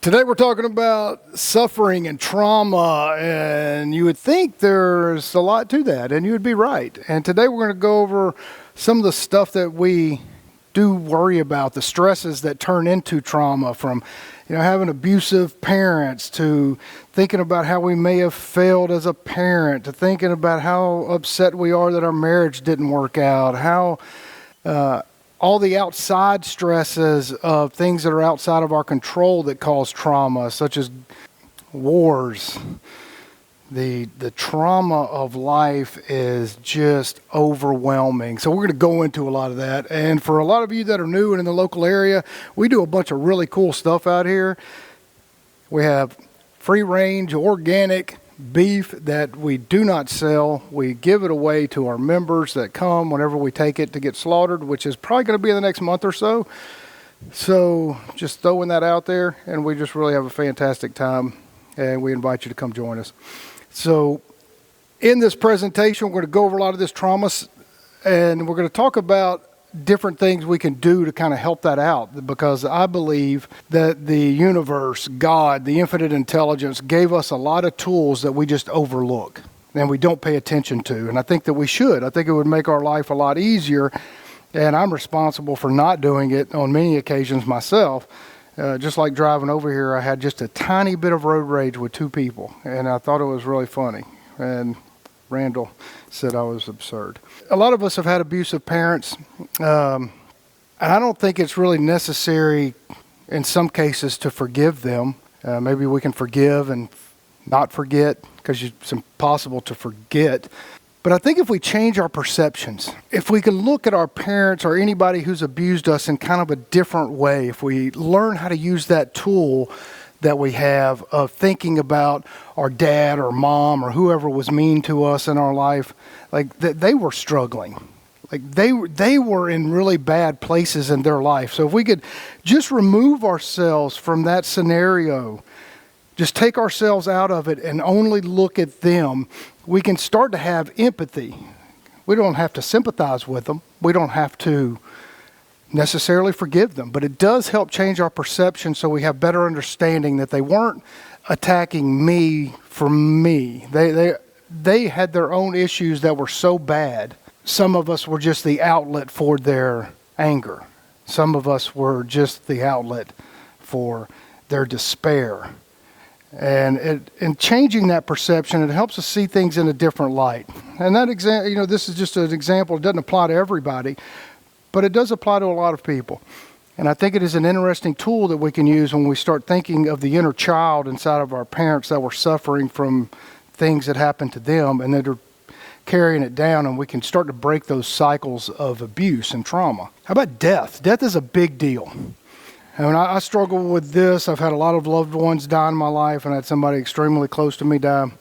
Today we're talking about suffering and trauma, and you would think there's a lot to that, and you would be right. And today we're going to go over some of the stuff that we do worry about, the stresses that turn into trauma, from having abusive parents, to thinking about how we may have failed as a parent, to thinking about how upset we are that our marriage didn't work out, how all the outside stresses of things that are outside of our control that cause trauma, such as wars. The trauma of life is just overwhelming. So we're going to go into a lot of that. And for a lot of you that are new and in the local area, we do a bunch of really cool stuff out here. We have free range, organic beef that we do not sell. We give it away to our members that come whenever we take it to get slaughtered, which is probably going to be in the next month or so. So just throwing that out there, and we just really have a fantastic time, and we invite you to come join us. So in this presentation, we're going to go over a lot of this trauma, and we're going to talk about different things we can do to kind of help that out, because I believe that the universe, God, the infinite intelligence, gave us a lot of tools that we just overlook and we don't pay attention to. And I think that we should. I think it would make our life a lot easier, and I'm responsible for not doing it on many occasions myself. Just like driving over here, I had just a tiny bit of road rage with two people, and I thought it was really funny. And Randall said I was absurd. A lot of us have had abusive parents, and I don't think it's really necessary in some cases to forgive them. Maybe we can forgive and not forget, because it's impossible to forget. But I think if we change our perceptions, if we can look at our parents or anybody who's abused us in kind of a different way, if we learn how to use that tool that we have of thinking about our dad or mom or whoever was mean to us in our life, like they were struggling. Like they were in really bad places in their life. So if we could just remove ourselves from that scenario, just take ourselves out of it and only look at them, we can start to have empathy. We don't have to sympathize with them. We don't have to necessarily forgive them, but it does help change our perception so we have better understanding that they weren't attacking me for me. They had their own issues that were so bad. Some of us were just the outlet for their anger. Some of us were just the outlet for their despair. And in changing that perception, it helps us see things in a different light. And that this is just an example. It doesn't apply to everybody, but it does apply to a lot of people. And I think it is an interesting tool that we can use when we start thinking of the inner child inside of our parents that were suffering from things that happened to them, and that are carrying it down, and we can start to break those cycles of abuse and trauma. How about death? Death is a big deal. And I struggle with this. I've had a lot of loved ones die in my life, and I had somebody extremely close to me die,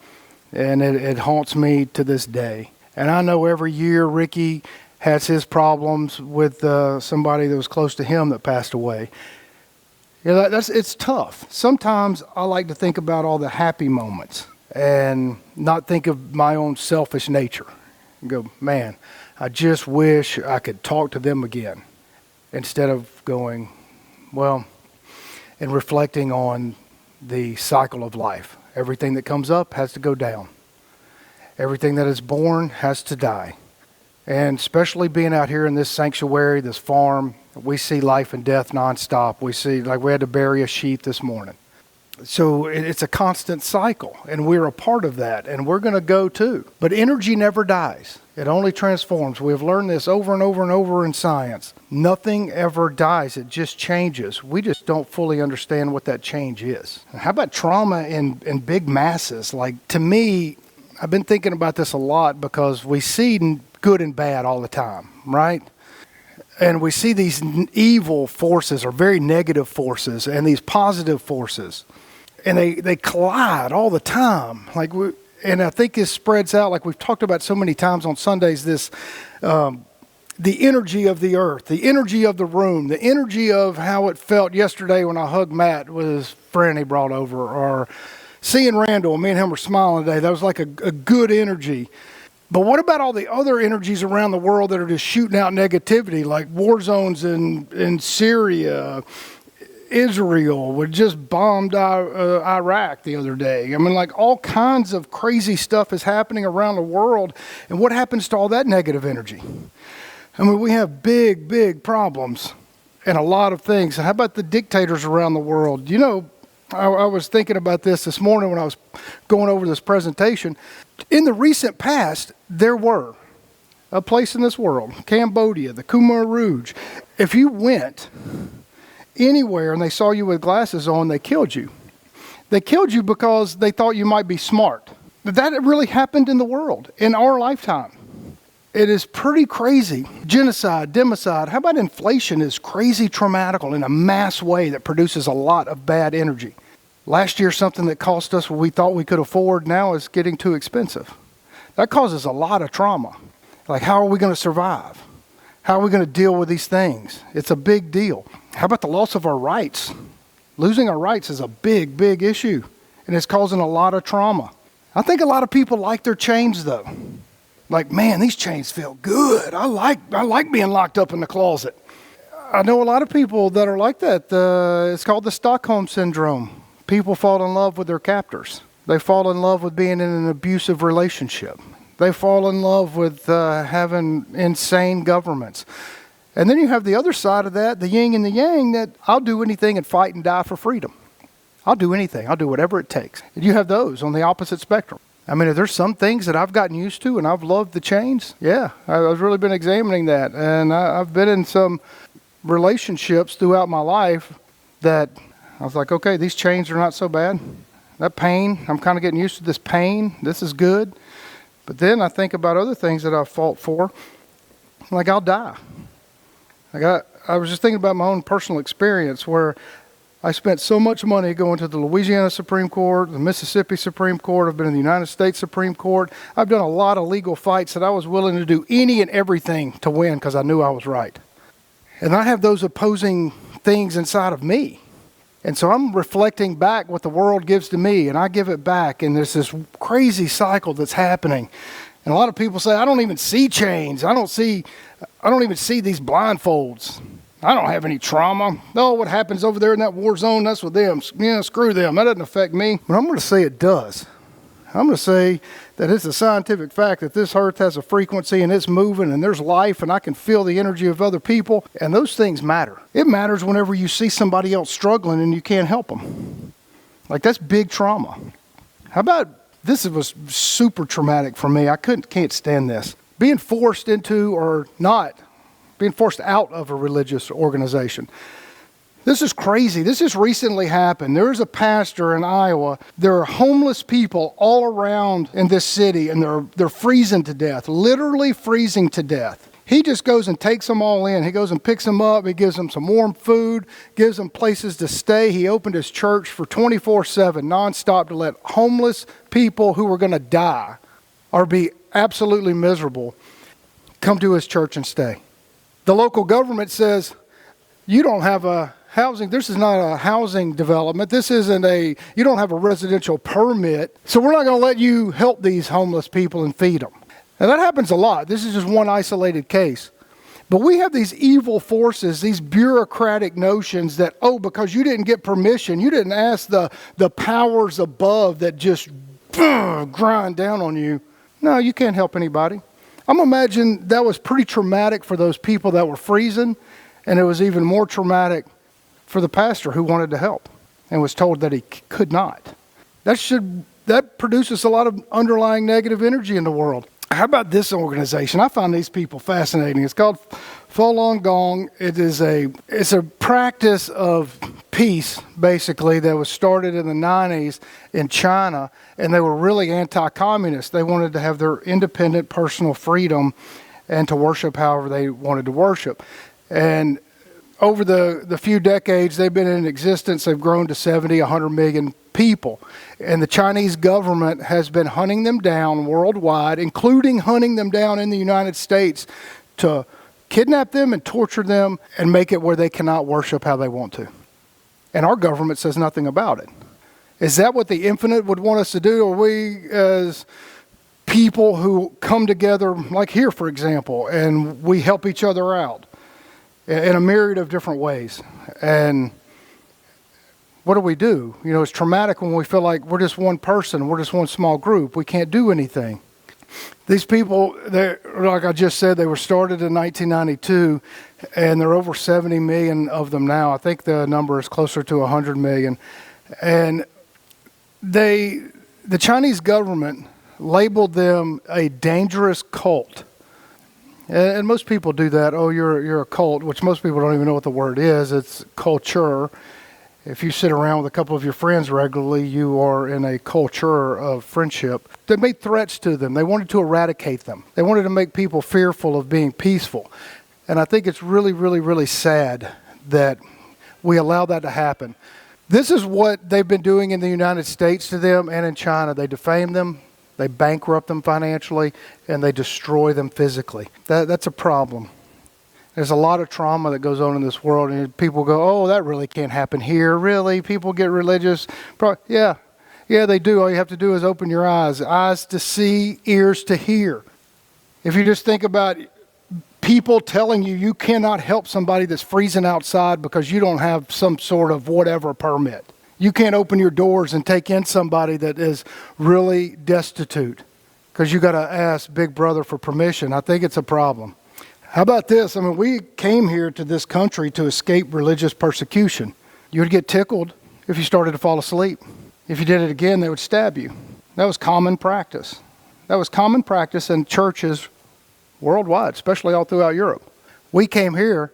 and it haunts me to this day. And I know every year Ricky has his problems with somebody that was close to him that passed away. It's tough. Sometimes I like to think about all the happy moments and not think of my own selfish nature. And go, man, I just wish I could talk to them again, instead of going, well, and reflecting on the cycle of life. Everything that comes up has to go down. Everything that is born has to die. And especially being out here in this sanctuary, this farm, we see life and death nonstop. We see, like, we had to bury a sheep this morning. So it's a constant cycle, and we're a part of that, and we're going to go too. But energy never dies. It only transforms. We've learned this over and over and over in science. Nothing ever dies. It just changes. We just don't fully understand what that change is. How about trauma in big masses? Like, to me, I've been thinking about this a lot, because we see good and bad all the time, right? And we see these evil forces, or very negative forces, and these positive forces. And they collide all the time. And I think this spreads out, like we've talked about so many times on Sundays, this the energy of the earth, the energy of the room, the energy of how it felt yesterday when I hugged Matt with his friend he brought over, or seeing Randall, me and him were smiling today. That was like a good energy. But what about all the other energies around the world that are just shooting out negativity, like war zones in Syria, Israel would just bombed Iraq the other day. I mean, like all kinds of crazy stuff is happening around the world. And what happens to all that negative energy? I mean, we have big, big problems and a lot of things. How about the dictators around the world? You know, I was thinking about this morning when I was going over this presentation. In the recent past, there were a place in this world, Cambodia, the Khmer Rouge. If you went anywhere and they saw you with glasses on, they killed you. They killed you because they thought you might be smart. That really happened in the world in our lifetime. It is pretty crazy. Genocide, democide. How about inflation is crazy traumatical in a mass way that produces a lot of bad energy. Last year, something that cost us what we thought we could afford now is getting too expensive. That causes a lot of trauma. Like, how are we going to survive? How are we going to deal with these things? It's a big deal. How about the loss of our rights? Losing our rights is a big, big issue, and it's causing a lot of trauma. I think a lot of people like their chains, though. Like, man, these chains feel good. I like being locked up in the closet. I know a lot of people that are like that. It's called the Stockholm Syndrome. People fall in love with their captors. They fall in love with being in an abusive relationship. They fall in love with having insane governments. And then you have the other side of that, the yin and the yang, that I'll do anything and fight and die for freedom. I'll do anything. I'll do whatever it takes. And you have those on the opposite spectrum. I mean, there's some things that I've gotten used to and I've loved the chains. Yeah, I've really been examining that. And I've been in some relationships throughout my life that I was like, okay, these chains are not so bad. That pain, I'm kind of getting used to this pain. This is good. But then I think about other things that I've fought for. Like, I'll die. I was just thinking about my own personal experience where I spent so much money going to the Louisiana Supreme Court, the Mississippi Supreme Court. I've been in the United States Supreme Court. I've done a lot of legal fights that I was willing to do any and everything to win because I knew I was right. And I have those opposing things inside of me. And so I'm reflecting back what the world gives to me, and I give it back, and there's this crazy cycle that's happening. And a lot of people say, I don't even see chains. I don't even see these blindfolds. I don't have any trauma. No, what happens over there in that war zone, that's with them. Yeah, screw them. That doesn't affect me. But I'm going to say it does. I'm going to say that it's a scientific fact that this earth has a frequency and it's moving and there's life and I can feel the energy of other people. And those things matter. It matters whenever you see somebody else struggling and you can't help them. Like, that's big trauma. How about, this was super traumatic for me. I can't stand this. Being forced into or not, being forced out of a religious organization. This is crazy. This just recently happened. There is a pastor in Iowa. There are homeless people all around in this city, and they're freezing to death, literally freezing to death. He just goes and takes them all in. He goes and picks them up. He gives them some warm food, gives them places to stay. He opened his church for 24/7, nonstop, to let homeless people who were going to die or be absolutely miserable come to his church and stay. The local government says, you don't have a housing, this is not a housing development. This isn't you don't have a residential permit. So we're not going to let you help these homeless people and feed them. Now that happens a lot. This is just one isolated case. But we have these evil forces, these bureaucratic notions that, because you didn't get permission, you didn't ask the powers above that just grind down on you. No, you can't help anybody. I'm imagining that was pretty traumatic for those people that were freezing, and it was even more traumatic for the pastor who wanted to help and was told that he could not. That produces a lot of underlying negative energy in the world. How about this organization? I find these people fascinating. It's called Falun Gong. It's a practice of peace, basically, that was started in the 90s in China, and they were really anti-communist. They wanted to have their independent personal freedom and to worship however they wanted to worship. And over the few decades they've been in existence, they've grown to 70, 100 million people. And the Chinese government has been hunting them down worldwide, including hunting them down in the United States, to kidnap them and torture them and make it where they cannot worship how they want to. And our government says nothing about it. Is that what the infinite would want us to do? Are we, as people who come together, like here, for example, and we help each other out in a myriad of different ways? And what do we do? You know, it's traumatic when we feel like we're just one person, we're just one small group. We can't do anything. These people, like I just said, they were started in 1992, and there are over 70 million of them now. I think the number is closer to 100 million. And the Chinese government labeled them a dangerous cult. And most people do that. Oh, you're a cult, which most people don't even know what the word is. It's culture. If you sit around with a couple of your friends regularly, you are in a culture of friendship. They made threats to them. They wanted to eradicate them. They wanted to make people fearful of being peaceful. And I think it's really, really, really sad that we allow that to happen. This is what they've been doing in the United States to them and in China. They defame them, they bankrupt them financially, and they destroy them physically. That's a problem. There's a lot of trauma that goes on in this world, and people go, oh, that really can't happen here. Really? People get religious? Yeah, they do. All you have to do is open your eyes to see, ears to hear. If you just think about people telling you cannot help somebody that's freezing outside because you don't have some sort of whatever permit. You can't open your doors and take in somebody that is really destitute because you got to ask Big Brother for permission. I think it's a problem. How about this? I mean, we came here to this country to escape religious persecution. You would get tickled if you started to fall asleep. If you did it again, they would stab you. That was common practice. That was common practice in churches worldwide, especially all throughout Europe. We came here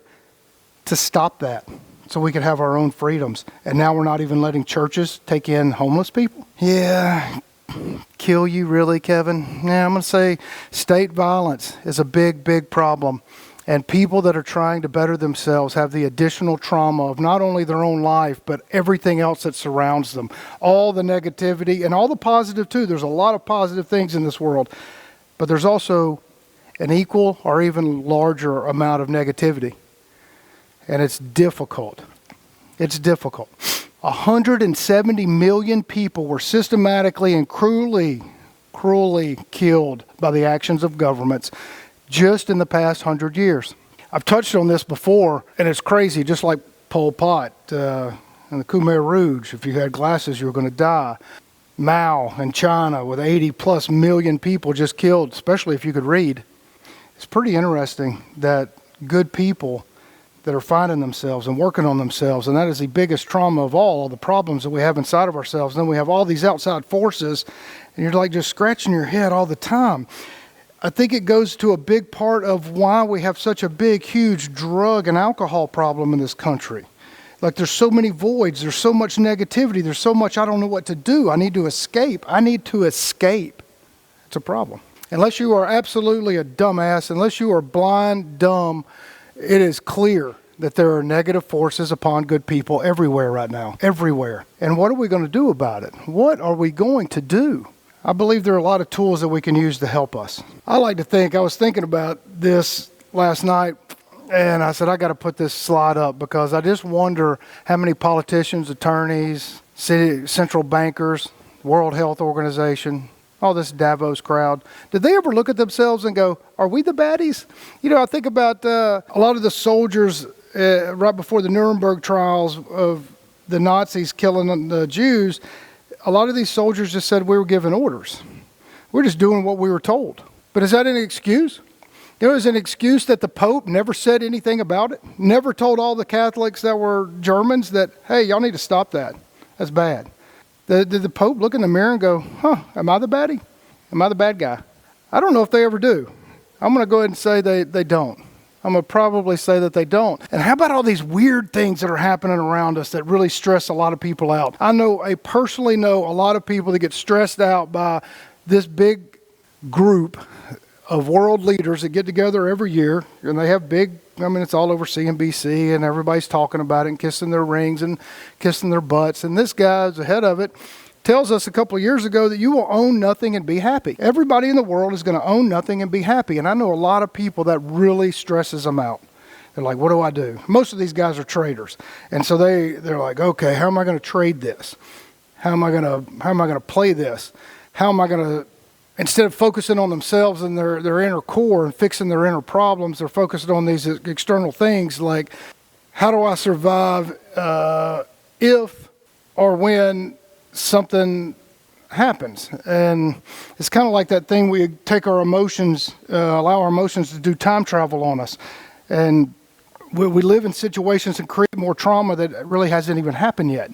to stop that so we could have our own freedoms. And now we're not even letting churches take in homeless people? Yeah. Kill you really, Kevin? Yeah, I'm going to say state violence is a big, big problem. And people that are trying to better themselves have the additional trauma of not only their own life, but everything else that surrounds them. All the negativity and all the positive too. There's a lot of positive things in this world. But there's also an equal or even larger amount of negativity. And it's difficult. It's difficult. 170 million people were systematically and cruelly killed by the actions of governments just in the past 100 years. I've touched on this before, and it's crazy, just like Pol Pot and the Khmer Rouge. If you had glasses, you were going to die. Mao in China with 80 plus million people just killed, especially if you could read. It's pretty interesting that good people that are finding themselves and working on themselves, and that is the biggest trauma of all the problems that we have inside of ourselves. And then we have all these outside forces, and you're like just scratching your head all the time. I think it goes to a big part of why we have such a big, huge drug and alcohol problem in this country. Like there's so many voids, there's so much negativity, there's so much I don't know what to do. I need to escape. It's a problem. Unless you are absolutely a dumbass, unless you are blind, dumb, it is clear that there are negative forces upon good people everywhere right now. Everywhere. And what are we going to do about it? What are we going to do? I believe there are a lot of tools that we can use to help us. I was thinking about this last night, and I said, I got to put this slide up because I just wonder how many politicians, attorneys, central bankers, World Health Organization, all this Davos crowd, did they ever look at themselves and go, are we the baddies? You know, I think about a lot of the soldiers right before the Nuremberg trials of the Nazis killing the Jews. A lot of these soldiers just said we were given orders. We're just doing what we were told. But is that an excuse? You know, is it an excuse that the Pope never said anything about it? Never told all the Catholics that were Germans that, hey, y'all need to stop that. That's bad. Did the Pope look in the mirror and go, am I the baddie? Am I the bad guy? I don't know if they ever do. I'm going to go ahead and say they don't. I'm going to probably say that they don't. And how about all these weird things that are happening around us that really stress a lot of people out? I personally know a lot of people that get stressed out by this big group of world leaders that get together every year, and they have it's all over CNBC, and everybody's talking about it and kissing their rings and kissing their butts. And this guy's ahead of it, tells us a couple of years ago that you will own nothing and be happy. Everybody in the world is going to own nothing and be happy. And I know a lot of people that really stresses them out. They're like, what do I do? Most of these guys are traders. And so they're like, okay, how am I going to trade this? How am I going to play this? How am I going to, instead of focusing on themselves and their inner core and fixing their inner problems, they're focused on these external things like, how do I survive if or when something happens. And it's kind of like that thing we take our emotions, allow our emotions to do time travel on us. And we live in situations and create more trauma that really hasn't even happened yet.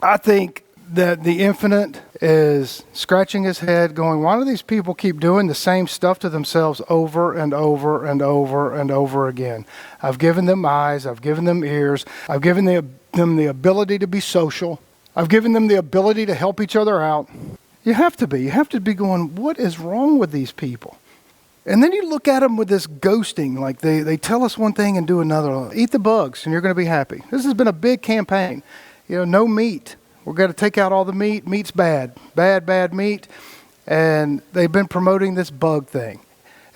I think that the infinite is scratching his head going, why do these people keep doing the same stuff to themselves over and over and over and over again? I've given them eyes, I've given them ears, I've given them the ability to be social, I've given them the ability to help each other out. You have to be going, what is wrong with these people? And then you look at them with this ghosting, like they tell us one thing and do another. Eat the bugs and you're going to be happy. This has been a big campaign. No meat. We're going to take out all the meat. Meat's bad. Bad meat. And they've been promoting this bug thing.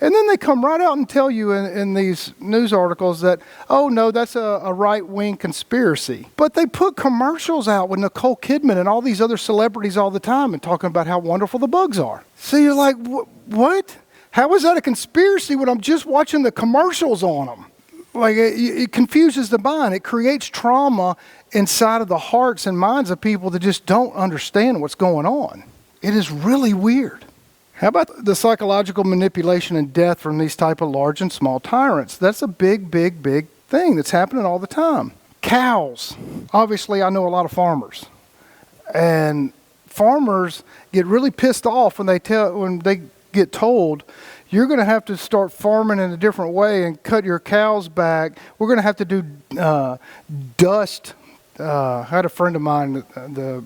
And then they come right out and tell you in these news articles that, oh, no, that's a right-wing conspiracy. But they put commercials out with Nicole Kidman and all these other celebrities all the time and talking about how wonderful the bugs are. So you're like, what? How is that a conspiracy when I'm just watching the commercials on them? Like, it confuses the mind. It creates trauma inside of the hearts and minds of people that just don't understand what's going on. It is really weird. How about the psychological manipulation and death from these type of large and small tyrants? That's a big thing that's happening all the time. Cows. Obviously, I know a lot of farmers. And farmers get really pissed off when they get told, you're going to have to start farming in a different way and cut your cows back. We're going to have to do dust. I had a friend of mine, the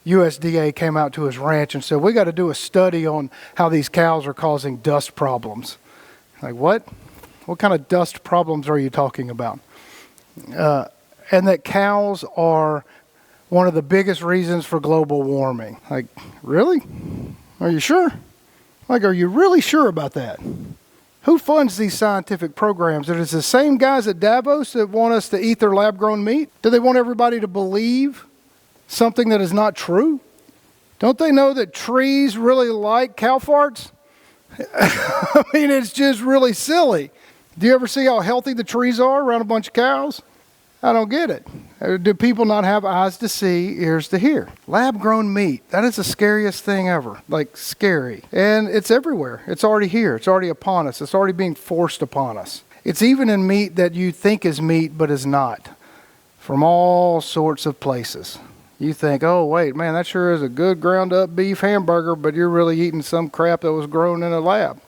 USDA came out to his ranch and said, we got to do a study on how these cows are causing dust problems. Like, what? What kind of dust problems are you talking about? And that cows are one of the biggest reasons for global warming. Like, really? Are you sure? Like, are you really sure about that? Who funds these scientific programs? It is the same guys at Davos that want us to eat their lab-grown meat? Do they want everybody to believe something that is not true? Don't they know that trees really like cow farts? I mean, it's just really silly. Do you ever see how healthy the trees are around a bunch of cows? I don't get it. Do people not have eyes to see, ears to hear? Lab-grown meat, that is the scariest thing ever. Like, scary. And it's everywhere. It's already here. It's already upon us. It's already being forced upon us. It's even in meat that you think is meat but is not. From all sorts of places. You think, oh, wait, man, that sure is a good ground-up beef hamburger, but you're really eating some crap that was grown in a lab,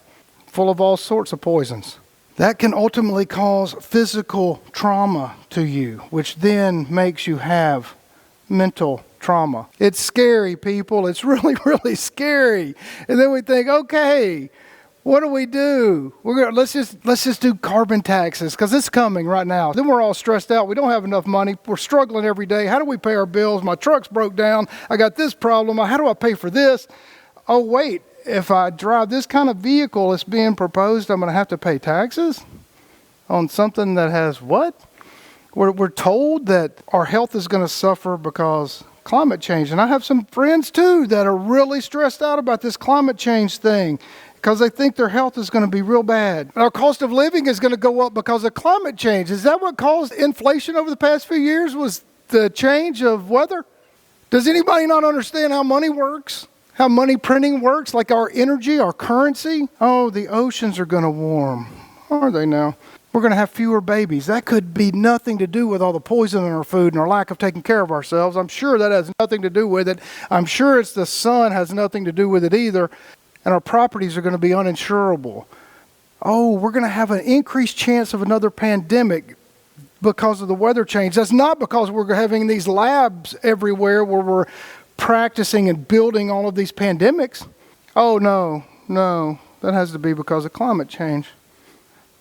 full of all sorts of poisons. That can ultimately cause physical trauma to you, which then makes you have mental trauma. It's scary, people. It's really scary. And then we think, okay, what do we do? Let's just do carbon taxes because it's coming right now. Then we're all stressed out. We don't have enough money. We're struggling every day. How do we pay our bills? My truck's broke down. I got this problem. How do I pay for this? Oh, wait. If I drive this kind of vehicle that's being proposed, I'm going to have to pay taxes on something that has what? We're told that our health is going to suffer because climate change. And I have some friends, too, that are really stressed out about this climate change thing because they think their health is going to be real bad. Our cost of living is going to go up because of climate change. Is that what caused inflation over the past few years, was the change of weather? Does anybody not understand how money works? How money printing works, like our energy, our currency? Oh, the oceans are going to warm. Are they now? We're going to have fewer babies. That could be nothing to do with all the poison in our food and our lack of taking care of ourselves. I'm sure that has nothing to do with it. I'm sure it's the sun has nothing to do with it either. And our properties are going to be uninsurable. Oh, we're going to have an increased chance of another pandemic because of the weather change. That's not because we're having these labs everywhere where we're practicing and building all of these pandemics. Oh, no, that has to be because of climate change.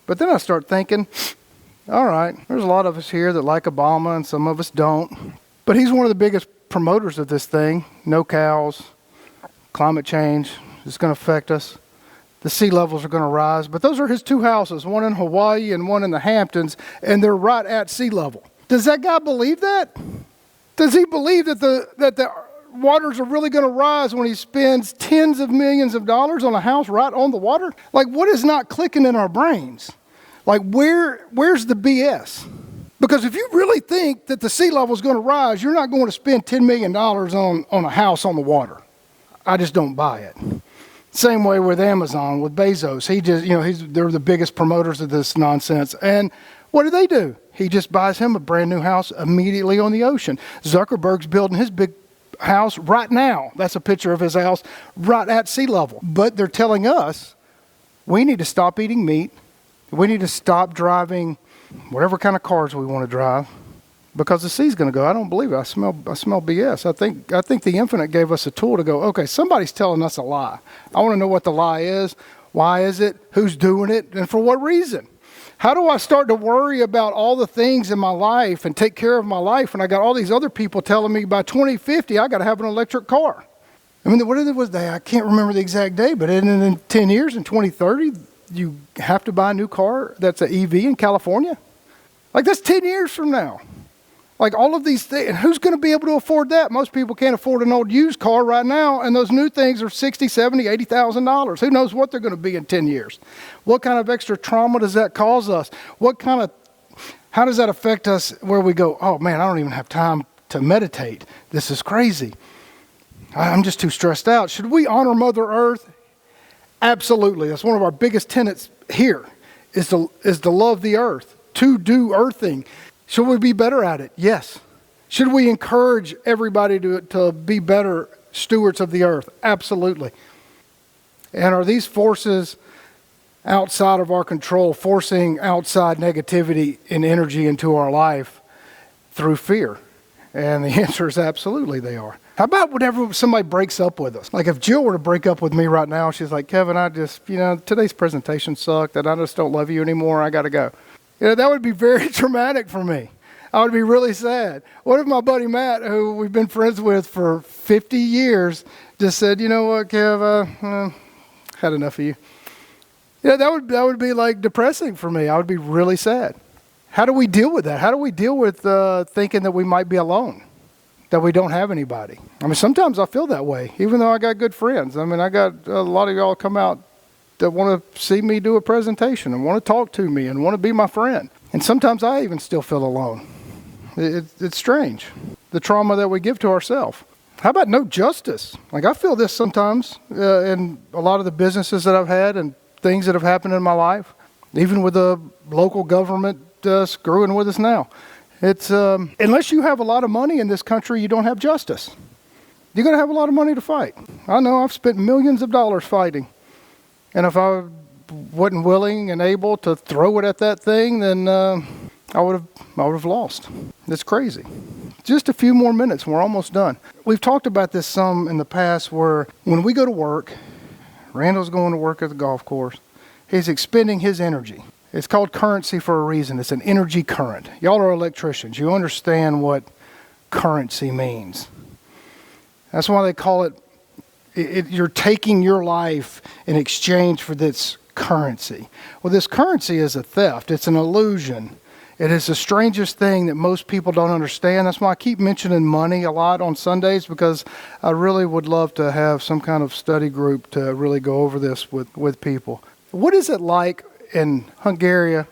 But then I start thinking, all right, there's a lot of us here that like Obama and some of us don't. But he's one of the biggest promoters of this thing. No cows, climate change is going to affect us. The sea levels are going to rise. But those are his two houses, one in Hawaii and one in the Hamptons, and they're right at sea level. Does that guy believe that? Does he believe that the waters are really going to rise when he spends tens of millions of dollars on a house right on the water? Like, what is not clicking in our brains? Like, where's the BS? Because if you really think that the sea level is going to rise, you're not going to spend $10 million on a house on the water. I just don't buy it. Same way with Amazon, with Bezos. They're the biggest promoters of this nonsense. And what do? He just buys him a brand new house immediately on the ocean. Zuckerberg's building his big house right now. That's a picture of his house right at sea level. But they're telling us we need to stop eating meat. We need to stop driving whatever kind of cars we want to drive because the sea's going to go. I don't believe it. I smell BS. I think the infinite gave us a tool to go, okay, somebody's telling us a lie. I want to know what the lie is. Why is it? Who's doing it? And for what reason? How do I start to worry about all the things in my life and take care of my life when I got all these other people telling me by 2050 I got to have an electric car? I mean, what was that? I can't remember the exact day, but in 10 years, in 2030, you have to buy a new car that's an EV in California? Like, that's 10 years from now. Like, all of these things, and who's going to be able to afford that? Most people can't afford an old used car right now, and those new things are $60,000, $70,000, $80,000. Who knows what they're going to be in 10 years? What kind of extra trauma does that cause us? How does that affect us where we go, oh man, I don't even have time to meditate. This is crazy. I'm just too stressed out. Should we honor Mother Earth? Absolutely. That's one of our biggest tenets here is to love the earth, to do earthing. Should we be better at it? Yes. Should we encourage everybody to be better stewards of the earth? Absolutely. And are these forces outside of our control forcing outside negativity and energy into our life through fear? And the answer is absolutely they are. How about whenever somebody breaks up with us? Like if Jill were to break up with me right now, she's like, Kevin, today's presentation sucked and I just don't love you anymore. I got to go. That would be very traumatic for me. I would be really sad. What if my buddy Matt, who we've been friends with for 50 years, just said, you know what, Kev, had enough of you. That would be like depressing for me. I would be really sad. How do we deal with that? How do we deal with thinking that we might be alone, that we don't have anybody? I mean, sometimes I feel that way, even though I got good friends. I mean, I got a lot of y'all come out that want to see me do a presentation and want to talk to me and want to be my friend. And sometimes I even still feel alone. It's strange, the trauma that we give to ourselves. How about no justice? Like I feel this sometimes in a lot of the businesses that I've had and things that have happened in my life, even with the local government screwing with us now. It's unless you have a lot of money in this country, you don't have justice. You're going to have a lot of money to fight. I know I've spent millions of dollars fighting. And if I wasn't willing and able to throw it at that thing, then I would have lost. It's crazy. Just a few more minutes and we're almost done. We've talked about this some in the past where when we go to work, Randall's going to work at the golf course, he's expending his energy. It's called currency for a reason. It's an energy current. Y'all are electricians. You understand what currency means. That's why they call it, you're taking your life in exchange for this currency. Well, this currency is a theft. It's an illusion. It is the strangest thing that most people don't understand. That's why I keep mentioning money a lot on Sundays, because I really would love to have some kind of study group to really go over this with people. What is it like in Hungary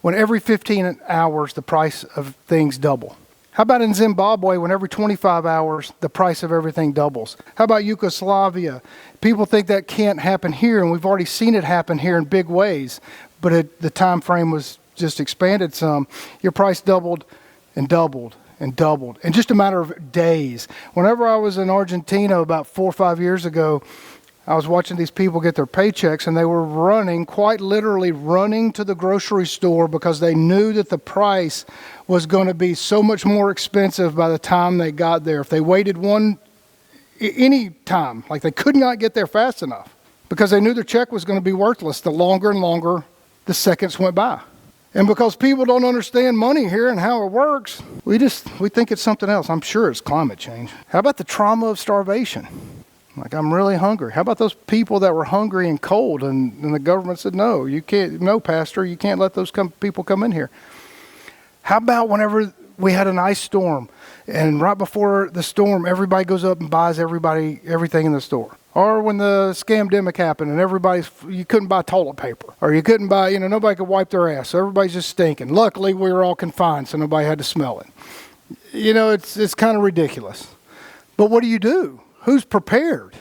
when every 15 hours the price of things double? How about in Zimbabwe when every 25 hours the price of everything doubles? How about Yugoslavia? People think that can't happen here, and we've already seen it happen here in big ways, but the time frame was just expanded some. Your price doubled and doubled and doubled in just a matter of days. Whenever I was in Argentina about 4 or 5 years ago, I was watching these people get their paychecks, and they were running, quite literally running to the grocery store because they knew that the price was going to be so much more expensive by the time they got there. If they waited any time, like they could not get there fast enough because they knew their check was going to be worthless the longer and longer the seconds went by. And because people don't understand money here and how it works, we think it's something else. I'm sure it's climate change. How about the trauma of starvation? Like, I'm really hungry. How about those people that were hungry and cold and the government said, no, you can't, no, Pastor, you can't let those people come in here. How about whenever we had an ice storm and right before the storm, everybody goes up and buys everything in the store. Or when the scamdemic happened and you couldn't buy toilet paper. Or you couldn't buy, nobody could wipe their ass. So everybody's just stinking. Luckily, we were all confined, so nobody had to smell it. It's kind of ridiculous. But what do? Who's prepared?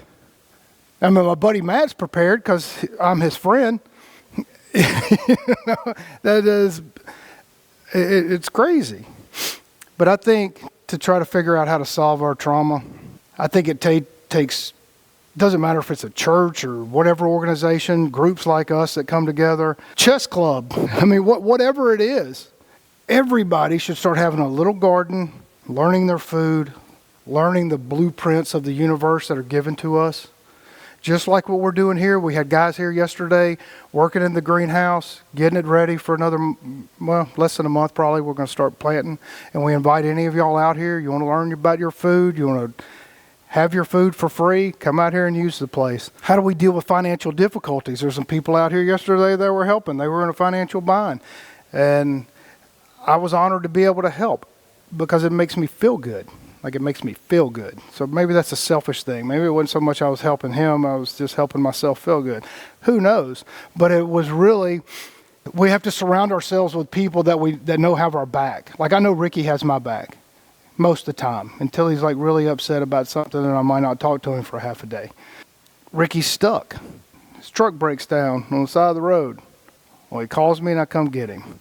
I mean, my buddy Matt's prepared because I'm his friend. It's crazy. But I think to try to figure out how to solve our trauma, I think it takes, doesn't matter if it's a church or whatever organization, groups like us that come together, chess club, I mean, whatever it is, everybody should start having a little garden, learning their food, learning the blueprints of the universe that are given to us. Just like what we're doing here. We had guys here yesterday working in the greenhouse, getting it ready for another, less than a month probably. We're going to start planting. And we invite any of y'all out here. You want to learn about your food? You want to have your food for free? Come out here and use the place. How do we deal with financial difficulties? There's some people out here yesterday that were helping. They were in a financial bind. And I was honored to be able to help because it makes me feel good. Like, it makes me feel good. So maybe that's a selfish thing. Maybe it wasn't so much I was helping him, I was just helping myself feel good. Who knows? But it was really, we have to surround ourselves with people that know have our back. Like, I know Ricky has my back most of the time until he's like really upset about something and I might not talk to him for half a day. Ricky's stuck. His truck breaks down on the side of the road. Well, he calls me and I come get him.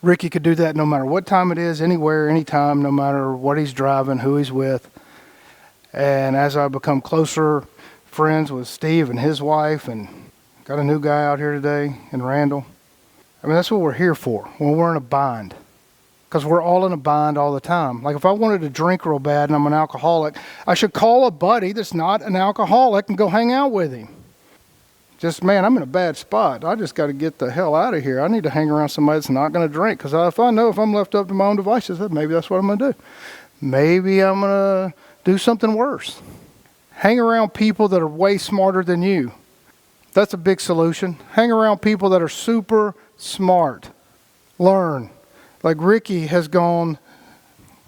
Ricky could do that no matter what time it is, anywhere, anytime, no matter what he's driving, who he's with. And as I become closer friends with Steve and his wife, and got a new guy out here today in Randall. I mean, that's what we're here for, when we're in a bind. Because we're all in a bind all the time. Like, if I wanted to drink real bad and I'm an alcoholic, I should call a buddy that's not an alcoholic and go hang out with him. Man, I'm in a bad spot. I just got to get the hell out of here. I need to hang around somebody that's not going to drink. Because if I know if I'm left up to my own devices, maybe that's what I'm going to do. Maybe I'm going to do something worse. Hang around people that are way smarter than you. That's a big solution. Hang around people that are super smart. Learn. Like Ricky has gone,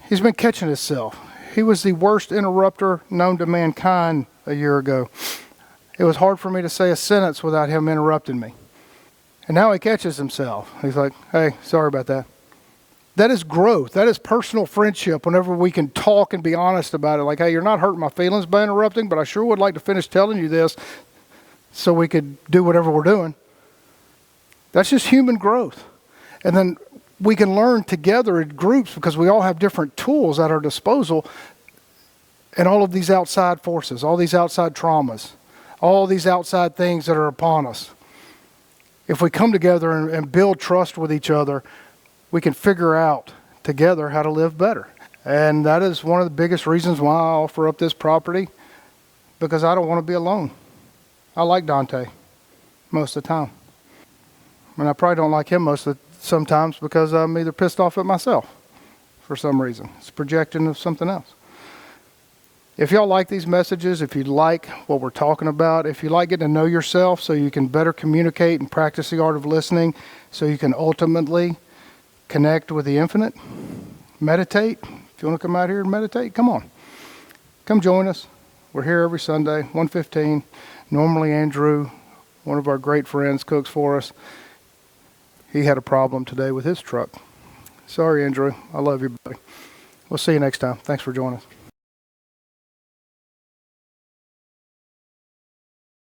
he's been catching himself. He was the worst interrupter known to mankind a year ago. It was hard for me to say a sentence without him interrupting me. And now he catches himself. He's like, hey, sorry about that. That is growth. That is personal friendship whenever we can talk and be honest about it. Like, hey, you're not hurting my feelings by interrupting, but I sure would like to finish telling you this so we could do whatever we're doing. That's just human growth. And then we can learn together in groups because we all have different tools at our disposal. And all of these outside forces, all these outside traumas, all these outside things that are upon us. If we come together and build trust with each other, we can figure out together how to live better. And that is one of the biggest reasons why I offer up this property, because I don't want to be alone. I like Dante most of the time. And I probably don't like him sometimes because I'm either pissed off at myself for some reason. It's projecting of something else. If y'all like these messages, if you like what we're talking about, if you like getting to know yourself so you can better communicate and practice the art of listening so you can ultimately connect with the infinite, meditate. If you want to come out here and meditate, come on. Come join us. We're here every Sunday, 1:15. Normally Andrew, one of our great friends, cooks for us. He had a problem today with his truck. Sorry, Andrew. I love you, buddy. We'll see you next time. Thanks for joining us.